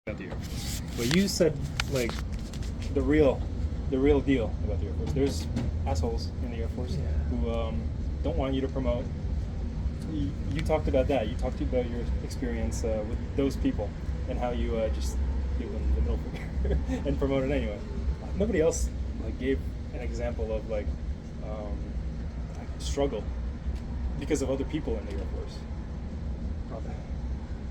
about the Air Force. But you said like the real deal about the Air Force. There's assholes in the Air Force who don't want you to promote. You talked about that. You talked about your experience with those people and how you just give them the middle finger and promote it anyway. Nobody else like gave an example of like struggle because of other people in the Air Force. Brother,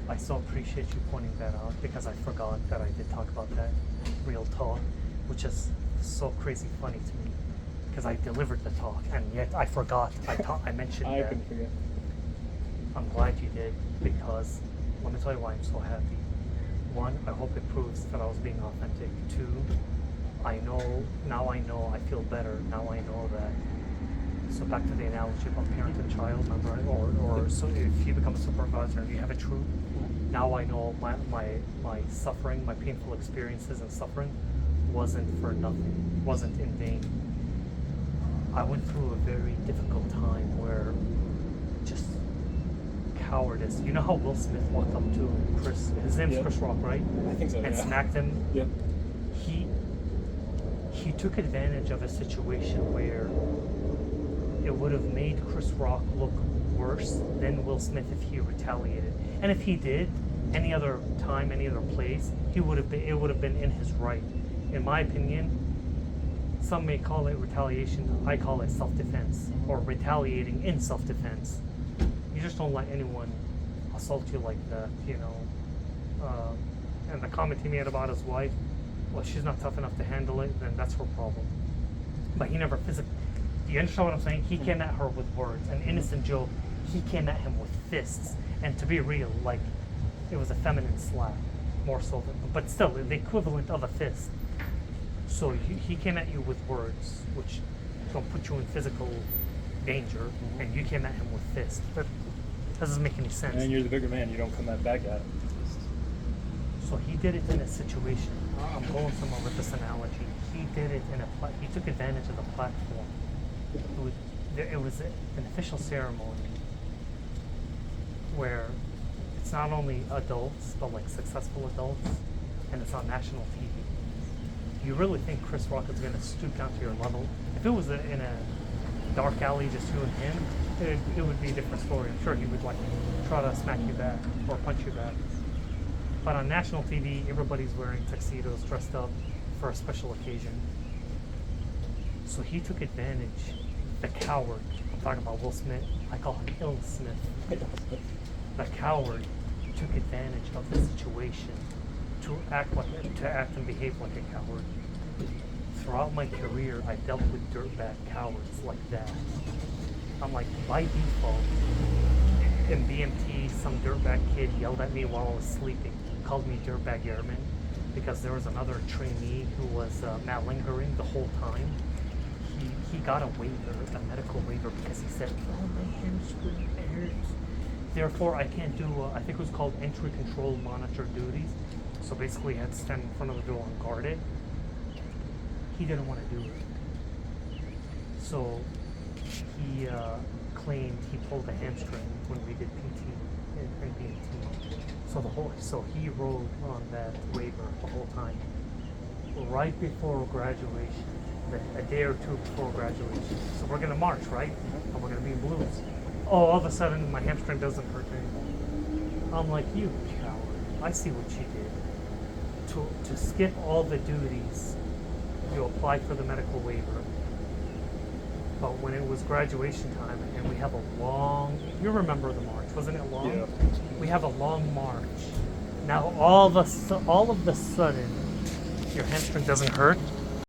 I so appreciate you pointing that out because I forgot that I did talk about that real talk, which is so crazy funny to me because I delivered the talk and yet I forgot I mentioned I that. couldn't forget. I'm glad you did because let me tell you why I'm so happy. One, I hope it proves that I was being authentic. Two, I feel better. Now I know that. So back to the analogy about parent and child, remember? Or so if you become a supervisor and you have a troop, now I know my suffering, my painful experiences and suffering wasn't for nothing, wasn't in vain. I went through a very difficult time where just cowardice. You know how Will Smith walked up to Chris, his name's Chris Rock, right? I think so, and smacked him? Yeah. He took advantage of a situation where it would have made Chris Rock look worse than Will Smith if he retaliated. And if he did, any other time, any other place, it would have been in his right. In my opinion, some may call it retaliation. I call it self-defense or retaliating in self-defense. You just don't let anyone assault you like that, you know. And the comment he made about his wife, well, she's not tough enough to handle it, then that's her problem. But he never physically. Do you understand what I'm saying? He came at her with words. An innocent joke. He came at him with fists. And to be real, like, it was a feminine slap, more so than, but still, the equivalent of a fist. So he came at you with words, which don't put you in physical danger, and you came at him with fists. That doesn't make any sense. And you're the bigger man. You don't come back at him. So he did it in a situation. I'm going somewhere with this analogy. He did it he took advantage of the platform. It was an official ceremony where it's not only adults, but like successful adults, and it's on national TV. Do you really think Chris Rock is going to stoop down to your level? If it was in a dark alley, just you and him, it would be a different story. I'm sure he would like try to smack you back or punch you back. But on national TV, everybody's wearing tuxedos, dressed up for a special occasion. So he took advantage. The coward, I'm talking about Will Smith, I call him Ill Smith. The coward took advantage of the situation to act and behave like a coward. Throughout my career, I dealt with dirtbag cowards like that. I'm like, by default, in BMT, some dirtbag kid yelled at me while I was sleeping, called me dirtbag airman, because there was another trainee who was malingering the whole time. He got a waiver, a medical waiver, because he said, oh, my hamstring hurts. Therefore, I can't do, I think it was called entry control monitor duties. So basically, I had to stand in front of the door and guard it. He didn't want to do it. So he claimed he pulled a hamstring when we did PT and BMT. So he rode on that waiver the whole time. Right before graduation, a day or two before graduation. So we're gonna march, right? And we're gonna be in blues. Oh, all of a sudden my hamstring doesn't hurt anymore. I'm like, you coward. I see what you did. To skip all the duties, you applied for the medical waiver. But when it was graduation time and we have a long, you remember the march, wasn't it long? Yeah. We have a long march. Now all of a sudden, your hamstring doesn't hurt.